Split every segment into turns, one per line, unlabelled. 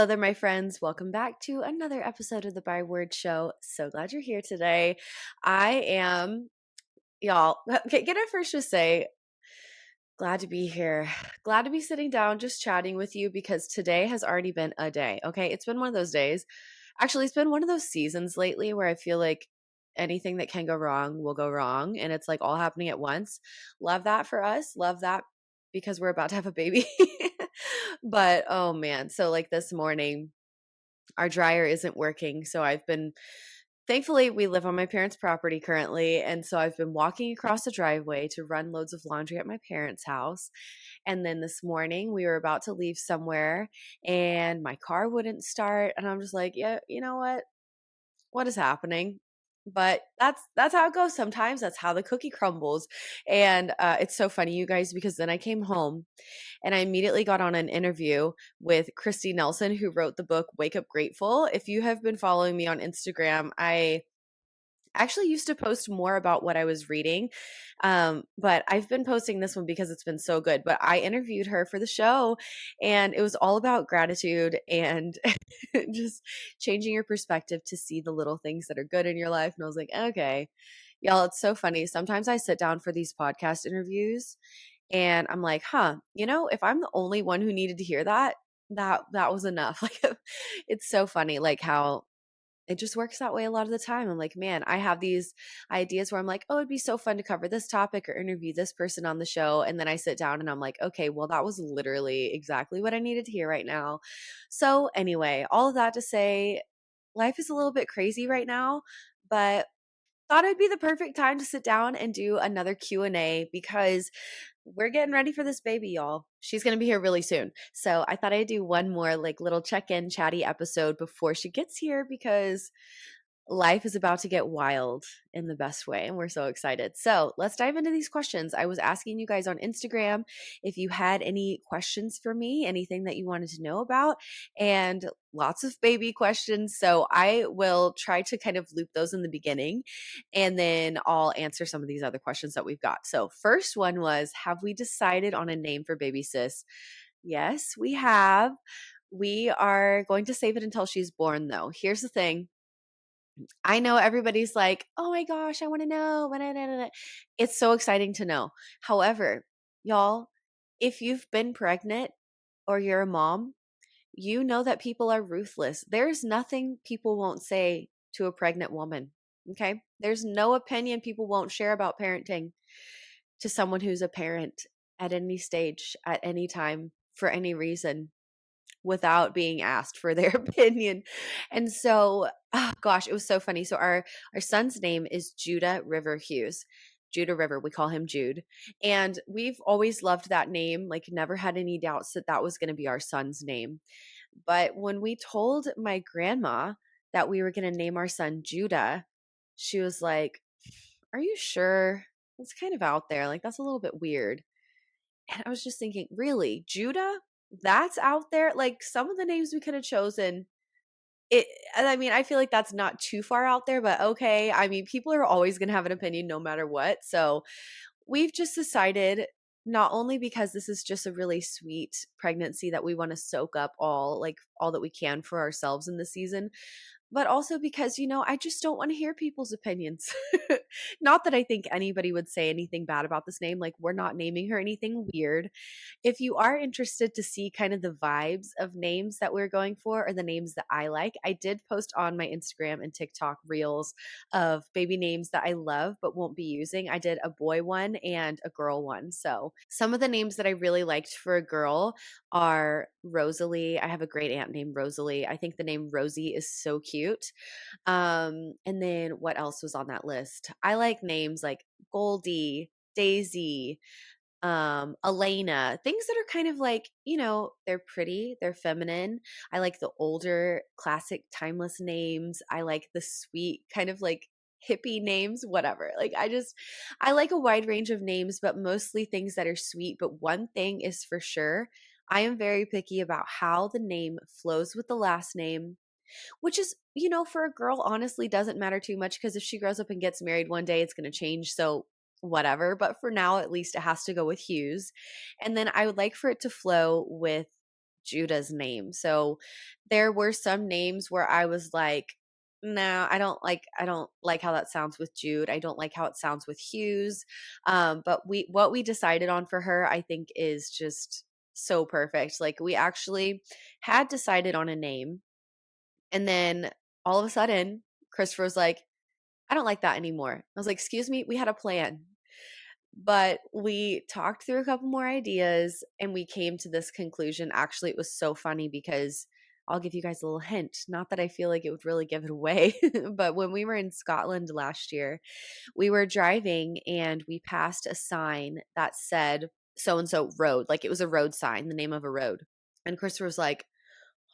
Hello there, my friends. Welcome back to another episode of the Byword Show. So glad you're here today. I am, y'all, can I first just say, glad to be here. Glad to be sitting down, just chatting with you because today has already been a day. Okay. It's been one of those days. Actually, it's been one of those seasons lately where I feel like anything that can go wrong will go wrong. And it's like all happening at once. Love that for us. Love that because we're about to have a baby. But oh man. So, like this morning, our dryer isn't working. So I've been, thankfully, we live on my parents' property currently. And so I've been walking across the driveway to run loads of laundry at my parents' house. And then this morning we were about to leave somewhere and my car wouldn't start. And I'm just like, yeah, you know what is happening? But that's how it goes sometimes. That's how the cookie crumbles. And it's so funny, you guys, because then I came home and I immediately got on an interview with Christy Nelson, who wrote the book Wake Up Grateful. If you have been following me on Instagram, I actually used to post more about what I was reading. But I've been posting this one because it's been so good. But I interviewed her for the show and it was all about gratitude and just changing your perspective to see the little things that are good in your life. And I was like, okay, y'all, it's so funny. Sometimes I sit down for these podcast interviews and I'm like, if I'm the only one who needed to hear that, that was enough. Like it's so funny, like how it just works that way a lot of the time. I'm like, man, I have these ideas where I'm like, oh, it'd be so fun to cover this topic or interview this person on the show. And then I sit down and I'm like, okay, well, that was literally exactly what I needed to hear right now. So, anyway, all of that to say, life is a little bit crazy right now, but thought it'd be the perfect time to sit down and do another Q&A because we're getting ready for this baby, y'all. She's going to be here really soon. So I thought I'd do one more like little check-in chatty episode before she gets here because life is about to get wild in the best way, and we're so excited. So let's dive into these questions. I was asking you guys on Instagram if you had any questions for me, anything that you wanted to know about, and lots of baby questions. So I will try to kind of loop those in the beginning, and then I'll answer some of these other questions that we've got. So first one was, have we decided on a name for baby sis? Yes, we have. We are going to save it until she's born, though. Here's the thing. I know everybody's like, oh my gosh, I want to know. It's so exciting to know. However, y'all, if you've been pregnant or you're a mom, you know that people are ruthless. There's nothing people won't say to a pregnant woman. Okay. There's no opinion people won't share about parenting to someone who's a parent at any stage, at any time, for any reason without being asked for their opinion. And so, oh gosh, it was so funny. So our son's name is Judah River Hughes. Judah River, we call him Jude. And we've always loved that name, like never had any doubts that that was going to be our son's name. But when we told my grandma that we were going to name our son Judah, she was like, "Are you sure? It's kind of out there. Like that's a little bit weird." And I was just thinking, really, Judah? That's out there? Like some of the names we could have chosen. And I mean, I feel like that's not too far out there, but okay. I mean, people are always going to have an opinion no matter what. So we've just decided, not only because this is just a really sweet pregnancy that we want to soak up all that we can for ourselves in the season, but also because, I just don't want to hear people's opinions. Not that I think anybody would say anything bad about this name. Like, we're not naming her anything weird. If you are interested to see kind of the vibes of names that we're going for or the names that I like, I did post on my Instagram and TikTok reels of baby names that I love but won't be using. I did a boy one and a girl one. So some of the names that I really liked for a girl are Rosalie. I have a great aunt named Rosalie. I think the name Rosie is so cute. And then what else was on that list? I like names like Goldie, Daisy, Elena, things that are kind of like, they're pretty, they're feminine. I like the older, classic, timeless names. I like the sweet, kind of like hippie names, whatever. Like, I like a wide range of names, but mostly things that are sweet. But one thing is for sure, I am very picky about how the name flows with the last name, which is, for a girl, honestly doesn't matter too much because if she grows up and gets married one day, it's going to change. So whatever. But for now, at least it has to go with Hughes. And then I would like for it to flow with Judah's name. So there were some names where I was like, no, I don't like how that sounds with Jude. I don't like how it sounds with Hughes. But what we decided on for her, I think is just so perfect. Like we actually had decided on a name, and then all of a sudden Christopher was like, I don't like that anymore. I was like, excuse me, we had a plan. But we talked through a couple more ideas and we came to this conclusion. Actually, it was so funny because I'll give you guys a little hint. Not that I feel like it would really give it away, but when we were in Scotland last year, we were driving and we passed a sign that said so and so road. Like it was a road sign, the name of a road. And Christopher was like,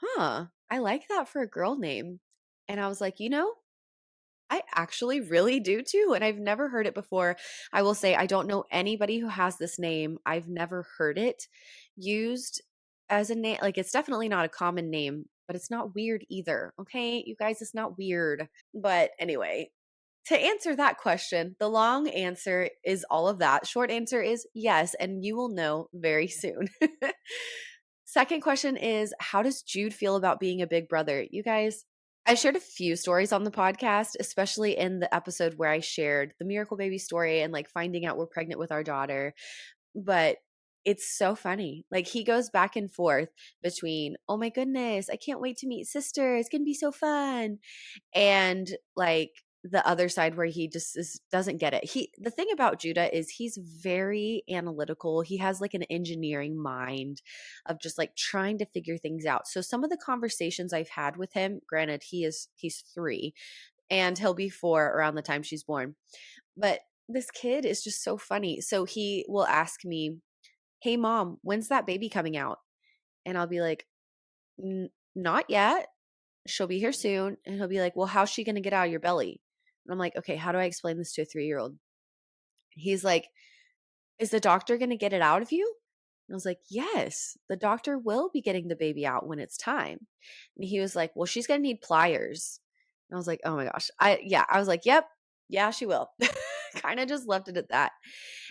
huh, I like that for a girl name. And I was like, I actually really do too. And I've never heard it before. I will say, I don't know anybody who has this name. I've never heard it used as a name. Like, it's definitely not a common name, but it's not weird either. Okay, you guys, it's not weird. But anyway, to answer that question, the long answer is all of that. Short answer is yes. And you will know very soon. Second question is, how does Jude feel about being a big brother? You guys, I shared a few stories on the podcast, especially in the episode where I shared the miracle baby story and like finding out we're pregnant with our daughter. But it's so funny. Like he goes back and forth between, oh my goodness, I can't wait to meet sister. It's going to be so fun. And like the other side where he just doesn't get it. The thing about Judah is he's very analytical. He has like an engineering mind of just like trying to figure things out. So some of the conversations I've had with him, granted he's 3 and he'll be 4 around the time she's born. But this kid is just so funny. So he will ask me, "Hey mom, when's that baby coming out?" And I'll be like, Not yet. She'll be here soon." And he'll be like, "Well, how's she going to get out of your belly?" And I'm like, "Okay, how do I explain this to a 3-year-old?" He's like, "Is the doctor going to get it out of you?" And I was like, "Yes, the doctor will be getting the baby out when it's time." And he was like, "Well, she's going to need pliers." And I was like, "Oh my gosh." I was like, "Yep. Yeah, she will." Kind of just left it at that.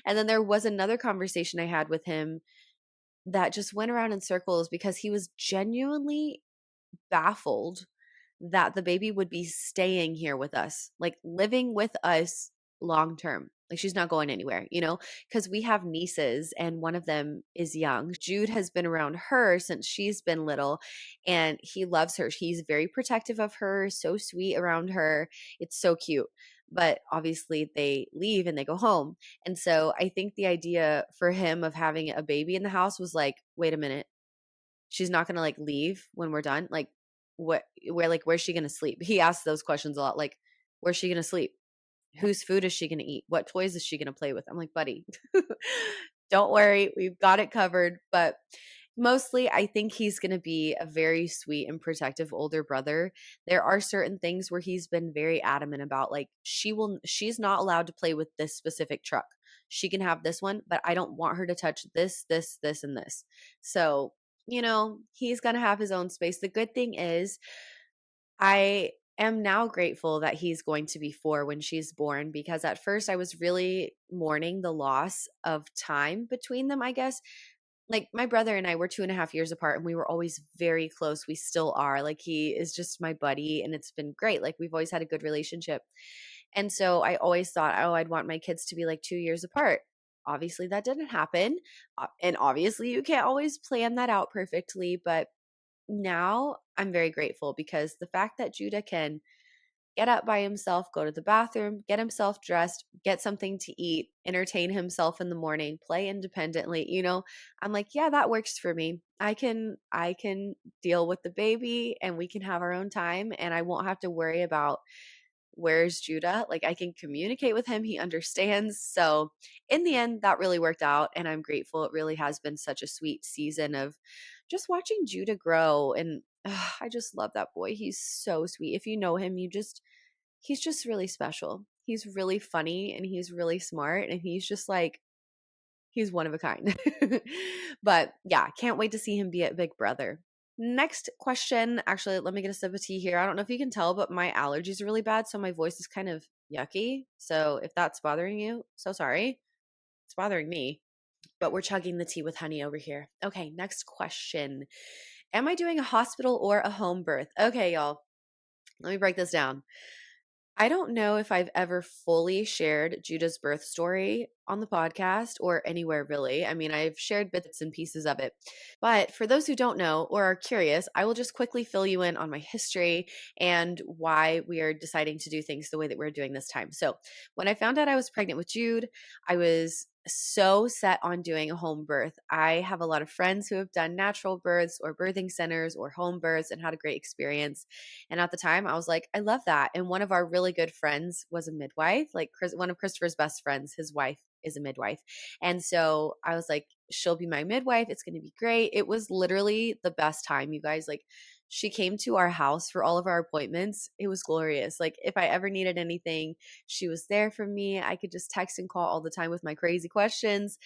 And then there was another conversation I had with him that just went around in circles because he was genuinely baffled that the baby would be staying here with us, like living with us long term. Like she's not going anywhere, because we have nieces and one of them is young. Jude has been around her since she's been little and he loves her. He's very protective of her, so sweet around her. It's so cute. But obviously they leave and they go home. And so I think the idea for him of having a baby in the house was like, wait a minute, she's not gonna like leave when we're done. Like where's she gonna sleep? He asks those questions a lot. Like, where's she gonna sleep? Whose food is she gonna eat? What toys is she gonna play with? I'm like, buddy, don't worry, we've got it covered. But mostly I think he's going to be a very sweet and protective older brother. There are certain things where he's been very adamant about, like she's not allowed to play with this specific truck. She can have this one, but I don't want her to touch this and this. So, he's going to have his own space. The good thing is I am now grateful that he's going to be 4 when she's born, because at first I was really mourning the loss of time between them, I guess. Like my brother and I were 2.5 years apart and we were always very close. We still are. Like he is just my buddy and it's been great. Like we've always had a good relationship. And so I always thought, oh, I'd want my kids to be like 2 years apart. Obviously that didn't happen. And obviously you can't always plan that out perfectly. But now I'm very grateful because the fact that Judah can get up by himself, go to the bathroom, get himself dressed, get something to eat, entertain himself in the morning, play independently, I'm like, yeah, that works for me. I can deal with the baby and we can have our own time and I won't have to worry about where's Judah. Like I can communicate with him, he understands. So in the end that really worked out and I'm grateful. It really has been such a sweet season of just watching Judah grow and I just love that boy. He's so sweet. If you know him, he's just really special. He's really funny and he's really smart and he's just like, he's one of a kind. But yeah, can't wait to see him be at Big Brother. Next question. Actually, let me get a sip of tea here. I don't know if you can tell, but my allergies are really bad. So my voice is kind of yucky. So if that's bothering you, so sorry. It's bothering me. but we're chugging the tea with honey over here. Okay, next question. Am I doing a hospital or a home birth? Okay, y'all, let me break this down. I don't know if I've ever fully shared Judah's birth story on the podcast or anywhere really. I mean, I've shared bits and pieces of it. But for those who don't know or are curious, I will just quickly fill you in on my history and why we are deciding to do things the way that we're doing this time. So, when I found out I was pregnant with Jude, I was so set on doing a home birth. I have a lot of friends who have done natural births or birthing centers or home births and had a great experience. And at the time, I was like, I love that. And one of our really good friends was a midwife, like one of Christopher's best friends, his wife is a midwife. And so I was like, she'll be my midwife. It's going to be great. It was literally the best time, you guys. Like, she came to our house for all of our appointments. It was glorious. Like, if I ever needed anything, she was there for me. I could just text and call all the time with my crazy questions.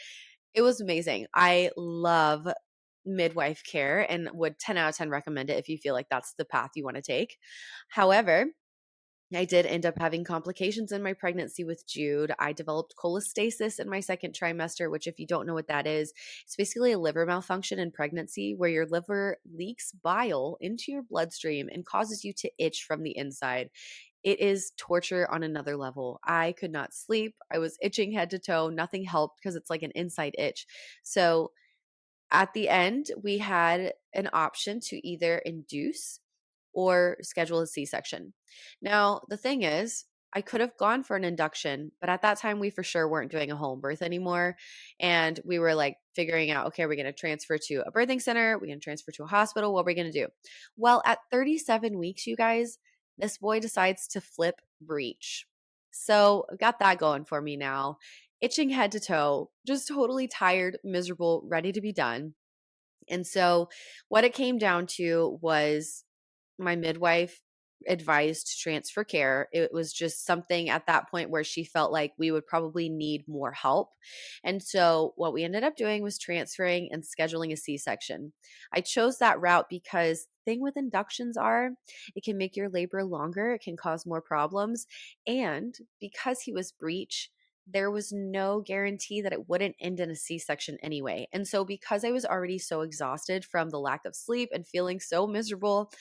It was amazing. I love midwife care and would 10 out of 10 recommend it if you feel like that's the path you want to take. However, I did end up having complications in my pregnancy with Jude. I developed cholestasis in my second trimester, which, if you don't know what that is, it's basically a liver malfunction in pregnancy where your liver leaks bile into your bloodstream and causes you to itch from the inside. It is torture on another level. I could not sleep. I was itching head to toe. Nothing helped because it's like an inside itch. So, at the end, we had an option to either induce or schedule a C-section. Now, the thing is, I could have gone for an induction, but at that time we for sure weren't doing a home birth anymore. And we were like figuring out, okay, we're going to transfer to a birthing center. We're going to transfer to a hospital. What are we going to do? Well, at 37 weeks, you guys, this boy decides to flip breech. So I've got that going for me now. Itching head to toe, just totally tired, miserable, ready to be done. And so what it came down to was my midwife advised transfer care. It was just something at that point where she felt like we would probably need more help. And so what we ended up doing was transferring and scheduling a C-section. I chose that route because the thing with inductions are it can make your labor longer, it can cause more problems, and because he was breech, there was no guarantee that it wouldn't end in a C-section anyway. And so because I was already so exhausted from the lack of sleep and feeling so miserable,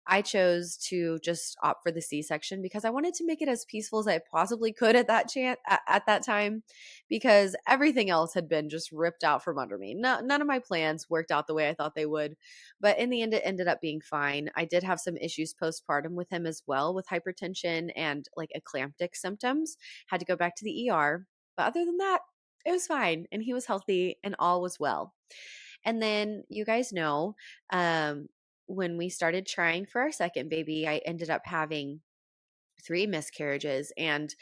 I chose to just opt for the C-section because I wanted to make it as peaceful as I possibly could at that time, because everything else had been just ripped out from under me. None of my plans worked out the way I thought they would, but in the end, it ended up being fine. I did have some issues postpartum with him as well, with hypertension and like eclamptic symptoms. Had to go back to the ER, but other than that, it was fine, and he was healthy, and all was well. And then you guys know, um, when we started trying for our second baby, I ended up having three miscarriages. And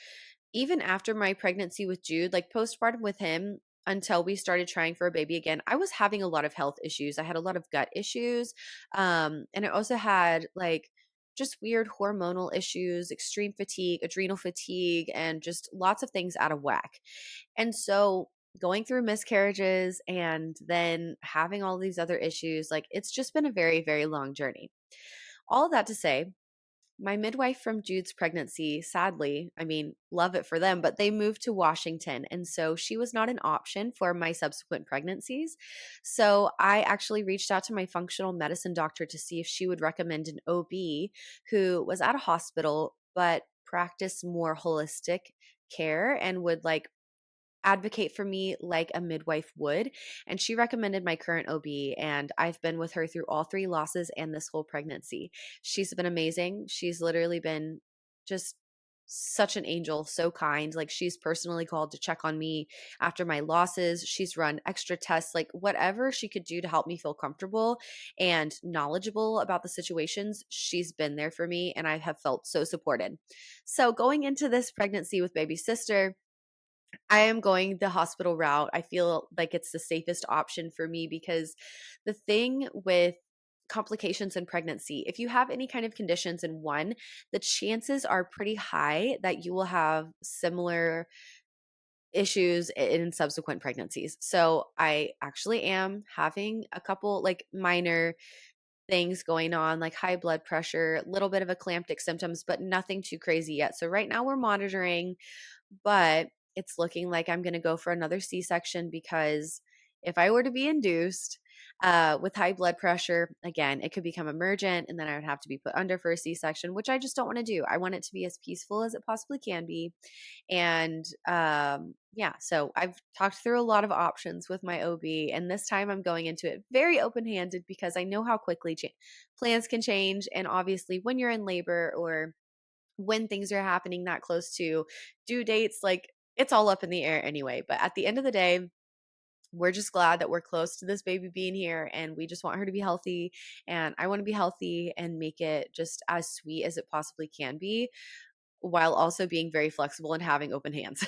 even after my pregnancy with Jude, like postpartum with him, until we started trying for a baby again, I was having a lot of health issues. I had a lot of gut issues. And I also had like just weird hormonal issues, extreme fatigue, adrenal fatigue, and just lots of things out of whack. And so going through miscarriages and then having all these other issues, like it's just been a very, very long journey. All of that to say, my midwife from Jude's pregnancy, sadly, I mean, love it for them, but they moved to Washington. And so she was not an option for my subsequent pregnancies. So I actually reached out to my functional medicine doctor to see if she would recommend an OB who was at a hospital, but practiced more holistic care and would like advocate for me like a midwife would. And she recommended my current OB, and I've been with her through all three losses and this whole pregnancy. She's been amazing. She's literally been just such an angel, so kind. Like, she's personally called to check on me after my losses. She's run extra tests, like whatever she could do to help me feel comfortable and knowledgeable about the situations. She's been there for me, and I have felt so supported. So going into this pregnancy with baby sister, I am going the hospital route. I feel like it's the safest option for me because the thing with complications in pregnancy, if you have any kind of conditions in one, the chances are pretty high that you will have similar issues in subsequent pregnancies. So I actually am having a couple like minor things going on, like high blood pressure, a little bit of eclamptic symptoms, but nothing too crazy yet. So right now we're monitoring, but it's looking like I'm going to go for another C-section because if I were to be induced with high blood pressure, again, it could become emergent and then I would have to be put under for a C-section, which I just don't want to do. I want it to be as peaceful as it possibly can be. And yeah, so I've talked through a lot of options with my OB, and this time I'm going into it very open handed because I know how quickly plans can change. And obviously, when you're in labor or when things are happening that close to due dates, like it's all up in the air anyway. But at the end of the day, we're just glad that we're close to this baby being here and we just want her to be healthy. And I want to be healthy and make it just as sweet as it possibly can be while also being very flexible and having open hands.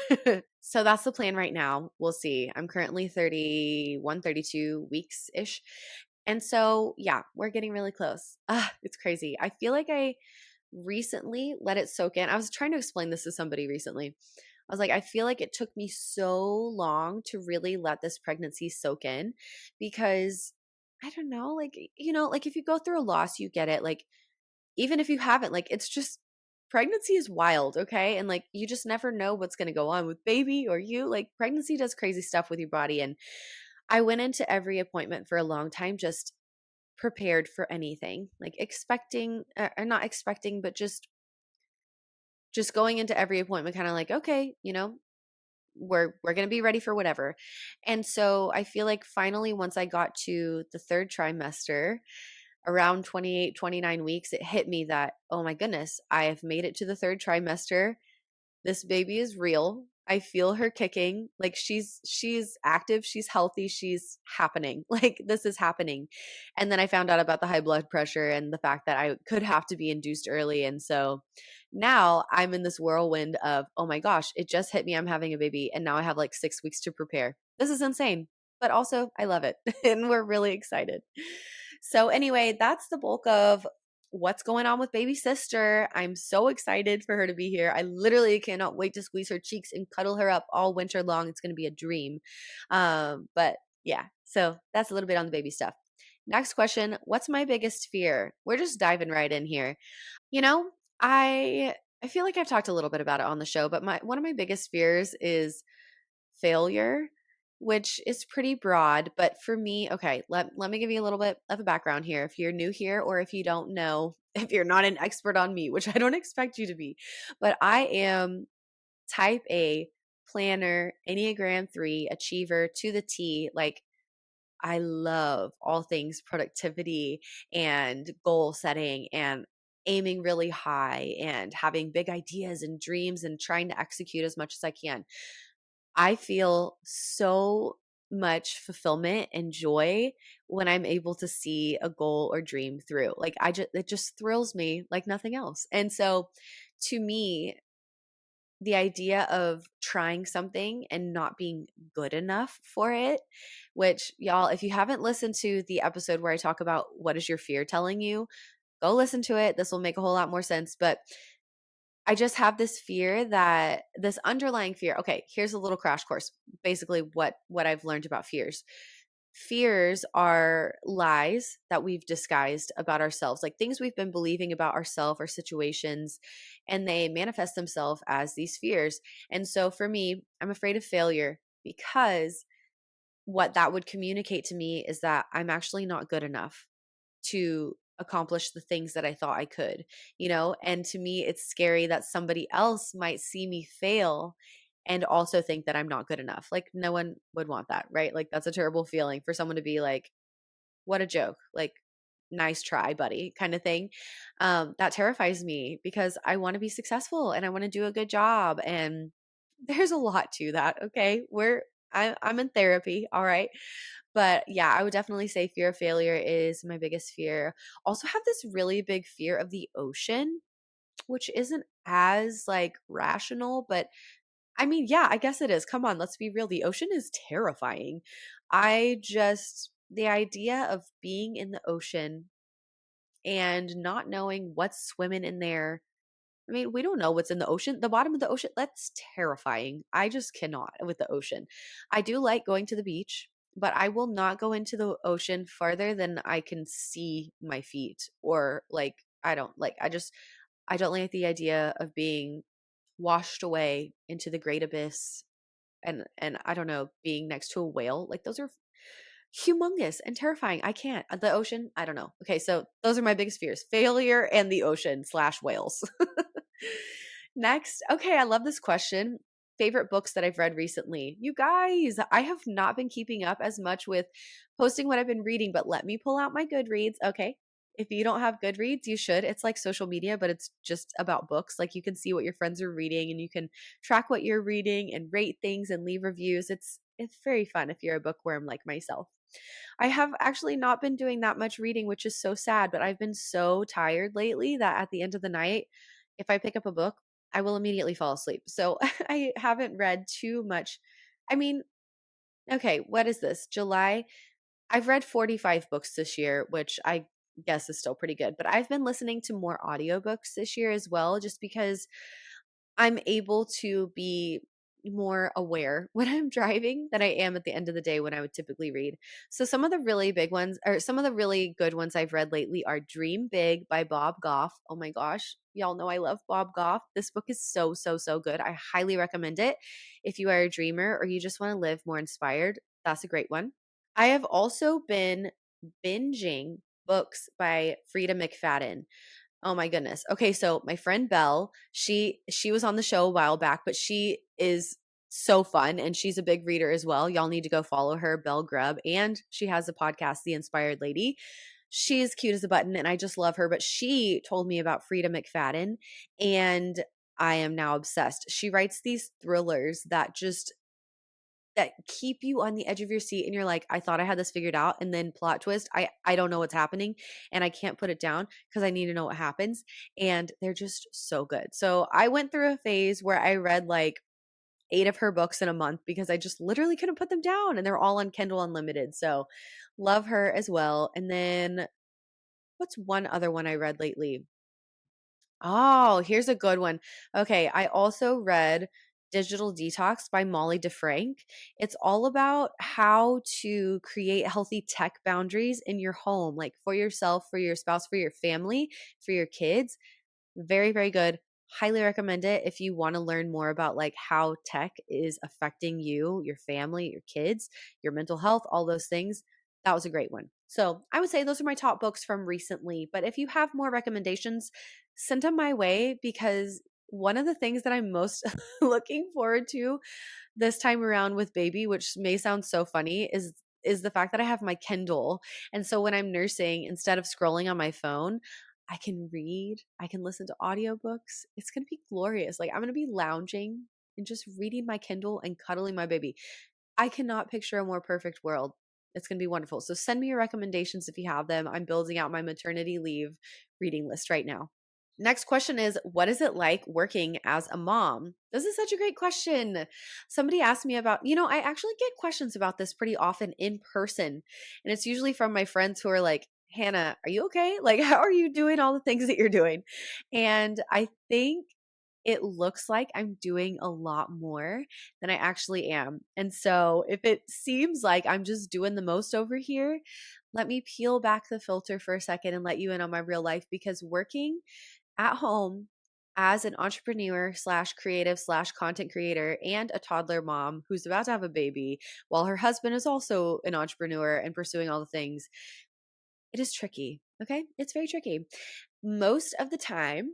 So that's the plan right now. We'll see. I'm currently 31, 32 weeks ish. And so, yeah, we're getting really close. It's crazy. I feel like I recently let it soak in. I was trying to explain this to somebody recently. I was like, I feel like it took me so long to really let this pregnancy soak in because I don't know, like, like if you go through a loss, you get it. Like, even if you haven't, like, it's just pregnancy is wild, okay? And like, you just never know what's going to go on with baby or you. Like, pregnancy does crazy stuff with your body. And I went into every appointment for a long time just prepared for anything, like expecting, or not expecting, but just going into every appointment kind of like, okay, we're going to be ready for whatever. And so I feel like finally once I got to the third trimester, around 28, 29 weeks, it hit me that, oh my goodness, I have made it to the third trimester. This baby is real. I feel her kicking. Like she's active, she's healthy, she's happening. Like this is happening. And then I found out about the high blood pressure and the fact that I could have to be induced early. And so now I'm in this whirlwind of, oh my gosh, it just hit me. I'm having a baby. And now I have like 6 weeks to prepare. This is insane. But also, I love it. And we're really excited. So, anyway, that's the bulk of what's going on with baby sister. I'm so excited for her to be here. I literally cannot wait to squeeze her cheeks and cuddle her up all winter long. It's going to be a dream. But yeah, so that's a little bit on the baby stuff. Next question, what's my biggest fear? We're just diving right in here. You know, I feel like I've talked a little bit about it on the show, but my one of my biggest fears is failure, which is pretty broad. But for me, okay, let me give you a little bit of a background here. If you're new here or if you don't know, if you're not an expert on me, which I don't expect you to be, but I am type A, planner, Enneagram 3, achiever to the T. Like, I love all things productivity and goal setting and aiming really high and having big ideas and dreams and trying to execute as much as I can. I feel so much fulfillment and joy when I'm able to see a goal or dream through. Like it just thrills me like nothing else. And so to me, the idea of trying something and not being good enough for it, which y'all, if you haven't listened to the episode where I talk about what is your fear telling you, go listen to it. This will make a whole lot more sense. But I just have this fear that this underlying fear. Okay, here's a little crash course. Basically what I've learned about fears. Fears are lies that we've disguised about ourselves, like things we've been believing about ourselves or situations, and they manifest themselves as these fears. And so for me, I'm afraid of failure because what that would communicate to me is that I'm actually not good enough to accomplish the things that I thought I could, And to me, it's scary that somebody else might see me fail and also think that I'm not good enough. Like, no one would want that, right? Like, that's a terrible feeling for someone to be like, what a joke. Like, nice try, buddy, kind of thing. That terrifies me because I want to be successful and I want to do a good job. And there's a lot to that. Okay. I'm in therapy. All right. But yeah, I would definitely say fear of failure is my biggest fear. Also have this really big fear of the ocean, which isn't as like rational, but I mean, yeah, I guess it is. Come on, let's be real. The ocean is terrifying. The idea of being in the ocean and not knowing what's swimming in there. I mean, we don't know what's in the ocean. The bottom of the ocean, that's terrifying. I just cannot with the ocean. I do like going to the beach, but I will not go into the ocean farther than I can see my feet or like I don't like the idea of being washed away into the great abyss and I don't know, being next to a whale, like those are humongous and terrifying. I can't. The ocean, I don't know. Okay, so those are my biggest fears: failure and the ocean slash whales. Next, okay, I love this question. Favorite books that I've read recently. You guys, I have not been keeping up as much with posting what I've been reading, but let me pull out my Goodreads. Okay. If you don't have Goodreads, you should. It's like social media, but it's just about books. Like you can see what your friends are reading and you can track what you're reading and rate things and leave reviews. It's very fun if you're a bookworm like myself. I have actually not been doing that much reading, which is so sad, but I've been so tired lately that at the end of the night, if I pick up a book, I will immediately fall asleep. So I haven't read too much. I mean, okay, what is this? July? I've read 45 books this year, which I guess is still pretty good, but I've been listening to more audiobooks this year as well, just because I'm able to be more aware when I'm driving than I am at the end of the day when I would typically read. So some of the really big ones, or some of the really good ones I've read lately, are Dream Big by Bob Goff. Oh my gosh, y'all know I love Bob Goff. This book is so, so, so good. I highly recommend it. If you are a dreamer or you just want to live more inspired, that's a great one. I have also been binging books by Frida McFadden. Oh my goodness. Okay, so my friend Belle, she was on the show a while back, but she is so fun and she's a big reader as well. Y'all need to go follow her, Belle Grubb, and she has a podcast, The Inspired Lady. She's cute as a button and I just love her, but she told me about Frida McFadden and I am now obsessed. She writes these thrillers that keep you on the edge of your seat and you're like, I thought I had this figured out, and then plot twist, I don't know what's happening and I can't put it down because I need to know what happens, and they're just so good. So I went through a phase where I read like 8 of her books in a month because I just literally couldn't put them down, and they're all on Kindle Unlimited. So love her as well. And then what's one other one I read lately? Oh, here's a good one. Okay, I also read Digital Detox by Molly DeFrank. It's all about how to create healthy tech boundaries in your home, like for yourself, for your spouse, for your family, for your kids. Very, very good. Highly recommend it if you want to learn more about like how tech is affecting you, your family, your kids, your mental health, all those things. That was a great one. So I would say those are my top books from recently. But if you have more recommendations, send them my way, because one of the things that I'm most looking forward to this time around with baby, which may sound so funny, is the fact that I have my Kindle. And so when I'm nursing, instead of scrolling on my phone, I can read, I can listen to audiobooks. It's going to be glorious. Like I'm going to be lounging and just reading my Kindle and cuddling my baby. I cannot picture a more perfect world. It's going to be wonderful. So send me your recommendations if you have them. I'm building out my maternity leave reading list right now. Next question is, what is it like working as a mom? This is such a great question. Somebody asked me about, I actually get questions about this pretty often in person. And it's usually from my friends who are like, Hannah, are you okay? Like, how are you doing all the things that you're doing? And I think it looks like I'm doing a lot more than I actually am. And so if it seems like I'm just doing the most over here, let me peel back the filter for a second and let you in on my real life, because working at home as an entrepreneur slash creative slash content creator and a toddler mom who's about to have a baby while her husband is also an entrepreneur and pursuing all the things, it is tricky. Okay. It's very tricky. Most of the time,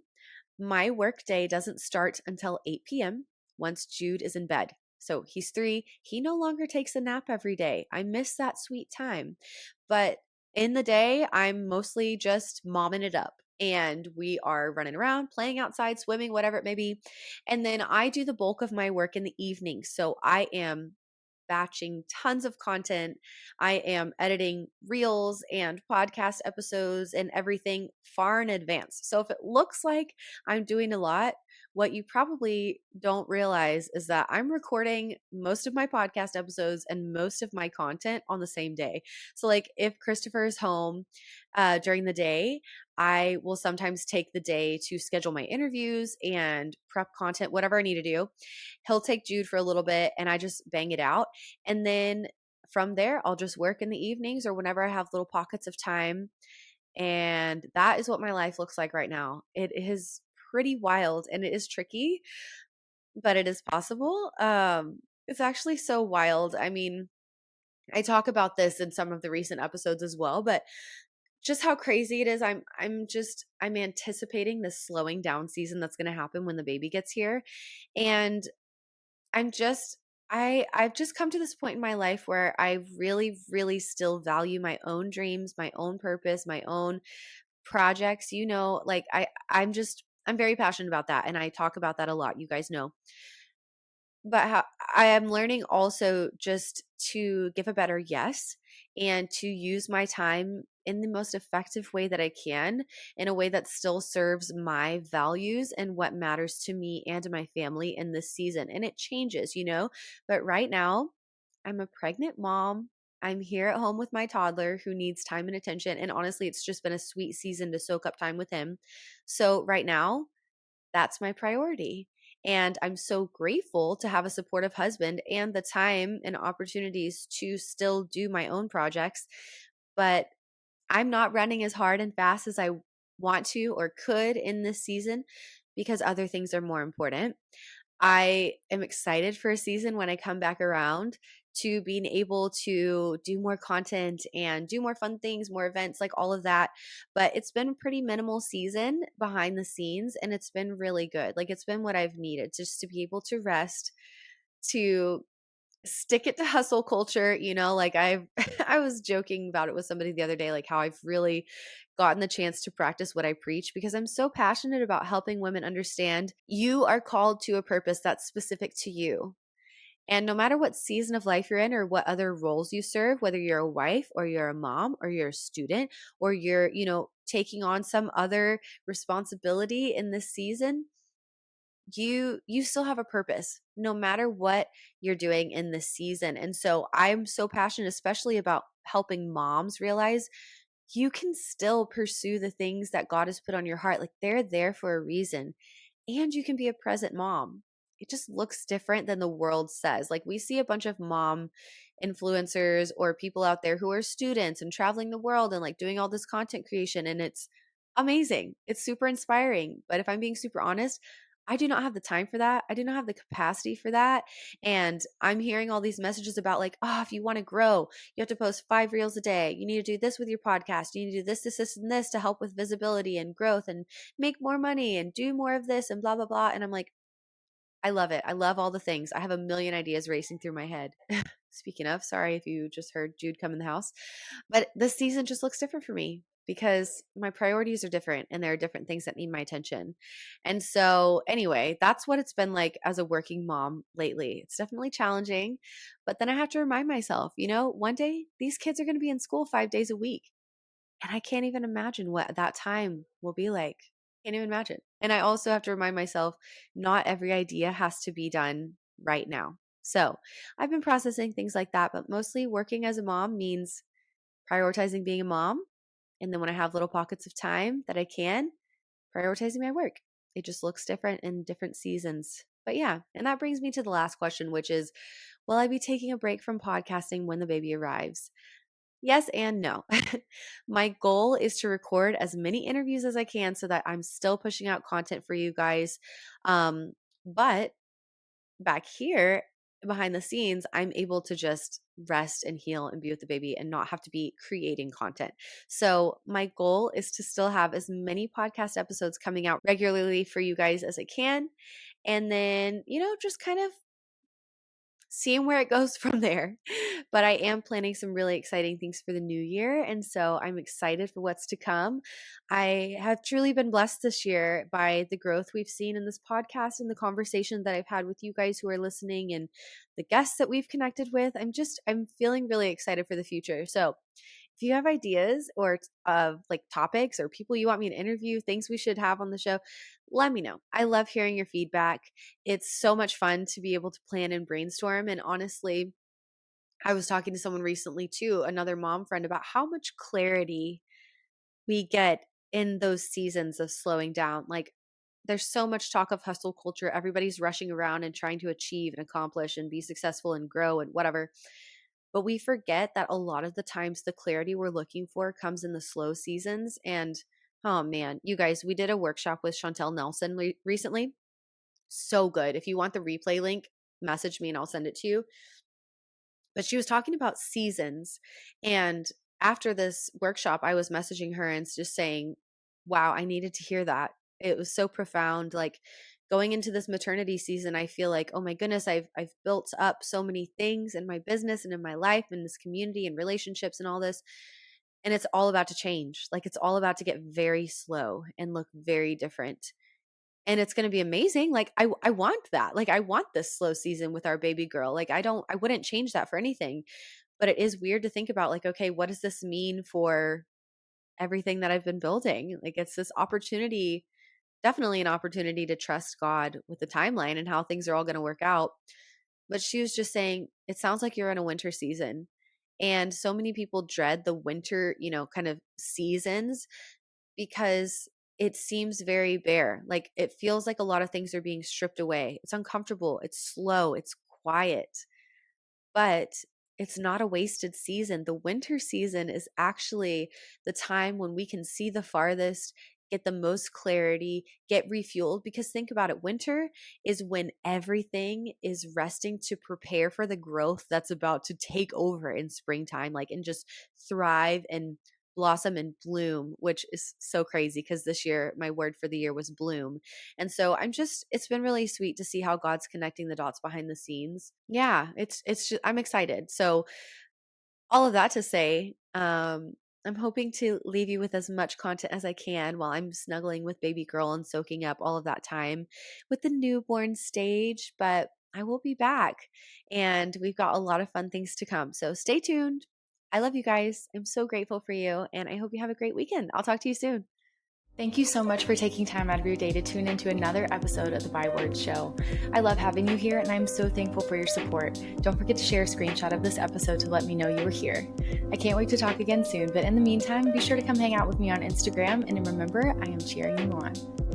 my work day doesn't start until 8 p.m. once Jude is in bed. So he's 3. He no longer takes a nap every day. I miss that sweet time. But in the day, I'm mostly just momming it up. And we are running around, playing outside, swimming, whatever it may be. And then I do the bulk of my work in the evening. So I am batching tons of content. I am editing reels and podcast episodes and everything far in advance. So if it looks like I'm doing a lot, what you probably don't realize is that I'm recording most of my podcast episodes and most of my content on the same day. So like if Christopher is home during the day, I will sometimes take the day to schedule my interviews and prep content, whatever I need to do. He'll take Jude for a little bit and I just bang it out. And then from there, I'll just work in the evenings or whenever I have little pockets of time. And that is what my life looks like right now. It is pretty wild and it is tricky, but it is possible. It's actually so wild. I mean, I talk about this in some of the recent episodes as well, but just how crazy it is. I'm anticipating this slowing down season that's going to happen when the baby gets here. And I'm just I've just come to this point in my life where I really really still value my own dreams, my own purpose, my own projects, like I'm very passionate about that and I talk about that a lot, you guys know. But how I am learning also just to give a better yes and to use my time in the most effective way that I can, in a way that still serves my values and what matters to me and to my family in this season. And it changes. But right now, I'm a pregnant mom. I'm here at home with my toddler who needs time and attention. And honestly, it's just been a sweet season to soak up time with him. So right now, that's my priority. And I'm so grateful to have a supportive husband and the time and opportunities to still do my own projects. But I'm not running as hard and fast as I want to or could in this season because other things are more important. I am excited for a season when I come back around to being able to do more content and do more fun things, more events, like all of that. But it's been a pretty minimal season behind the scenes and it's been really good. Like it's been what I've needed just to be able to rest, to stick it to hustle culture, like I've I was joking about it with somebody the other day, like how I've really gotten the chance to practice what I preach because I'm so passionate about helping women understand you are called to a purpose that's specific to you. And no matter what season of life you're in or what other roles you serve, whether you're a wife or you're a mom or you're a student or you're, taking on some other responsibility in this season, you still have a purpose no matter what you're doing in this season. And so I'm so passionate especially about helping moms realize you can still pursue the things that God has put on your heart. Like they're there for a reason. And you can be a present mom. It just looks different than the world says. Like we see a bunch of mom influencers or people out there who are students and traveling the world and like doing all this content creation. And it's amazing. It's super inspiring. But if I'm being super honest, I do not have the time for that. I do not have the capacity for that. And I'm hearing all these messages about like, oh, if you want to grow, you have to post 5 reels a day. You need to do this with your podcast. You need to do this, and this to help with visibility and growth and make more money and do more of this and blah, blah, blah. And I'm like, I love it. I love all the things. I have a million ideas racing through my head. Speaking of, sorry if you just heard Jude come in the house, but this season just looks different for me because my priorities are different and there are different things that need my attention. And so, anyway, that's what it's been like as a working mom lately. It's definitely challenging, but then I have to remind myself, one day these kids are going to be in school 5 days a week. And I can't even imagine what that time will be like. Can't even imagine. And I also have to remind myself not every idea has to be done right now. So I've been processing things like that, but mostly working as a mom means prioritizing being a mom. And then when I have little pockets of time that I can, prioritizing my work. It just looks different in different seasons. But yeah, and that brings me to the last question, which is, will I be taking a break from podcasting when the baby arrives? Yes and no. My goal is to record as many interviews as I can so that I'm still pushing out content for you guys. But back here behind the scenes, I'm able to just rest and heal and be with the baby and not have to be creating content. So, my goal is to still have as many podcast episodes coming out regularly for you guys as I can. And then, just kind of seeing where it goes from there. But I am planning some really exciting things for the new year. And so I'm excited for what's to come. I have truly been blessed this year by the growth we've seen in this podcast and the conversation that I've had with you guys who are listening and the guests that we've connected with. I'm feeling really excited for the future. So if you have ideas or of like topics or people you want me to interview, things we should have on the show, let me know. I love hearing your feedback. It's so much fun to be able to plan and brainstorm. And honestly, I was talking to someone recently too, another mom friend, about how much clarity we get in those seasons of slowing down. Like there's so much talk of hustle culture. Everybody's rushing around and trying to achieve and accomplish and be successful and grow and whatever. But we forget that a lot of the times the clarity we're looking for comes in the slow seasons. And oh man, you guys, we did a workshop with Chantel Nelson recently. So good. If you want the replay link, message me and I'll send it to you. But she was talking about seasons. And after this workshop, I was messaging her and just saying, wow, I needed to hear that. It was so profound. Like going into this maternity season, I feel like, oh my goodness, I've built up so many things in my business and in my life and this community and relationships and all this. And it's all about to change. Like it's all about to get very slow and look very different. And it's going to be amazing. Like I want that. Like I want this slow season with our baby girl. Like I wouldn't change that for anything. But it is weird to think about like, okay, what does this mean for everything that I've been building? Like it's this opportunity, definitely an opportunity to trust God with the timeline and how things are all going to work out. But she was just saying, it sounds like you're in a winter season. And so many people dread the winter, kind of seasons because it seems very bare. Like it feels like a lot of things are being stripped away. It's uncomfortable, it's slow, it's quiet. But it's not a wasted season. The winter season is actually the time when we can see the farthest, get the most clarity, get refueled. Because think about it, winter is when everything is resting to prepare for the growth that's about to take over in springtime, like and just thrive and blossom and bloom, which is so crazy because this year my word for the year was bloom. And so it's been really sweet to see how God's connecting the dots behind the scenes. Yeah, it's just, I'm excited. So all of that to say, I'm hoping to leave you with as much content as I can while I'm snuggling with baby girl and soaking up all of that time with the newborn stage, but I will be back and we've got a lot of fun things to come. So stay tuned. I love you guys. I'm so grateful for you and I hope you have a great weekend. I'll talk to you soon. Thank you so much for taking time out of your day to tune into another episode of the Byword Show. I love having you here and I'm so thankful for your support. Don't forget to share a screenshot of this episode to let me know you were here. I can't wait to talk again soon, but in the meantime, be sure to come hang out with me on Instagram and remember, I am cheering you on.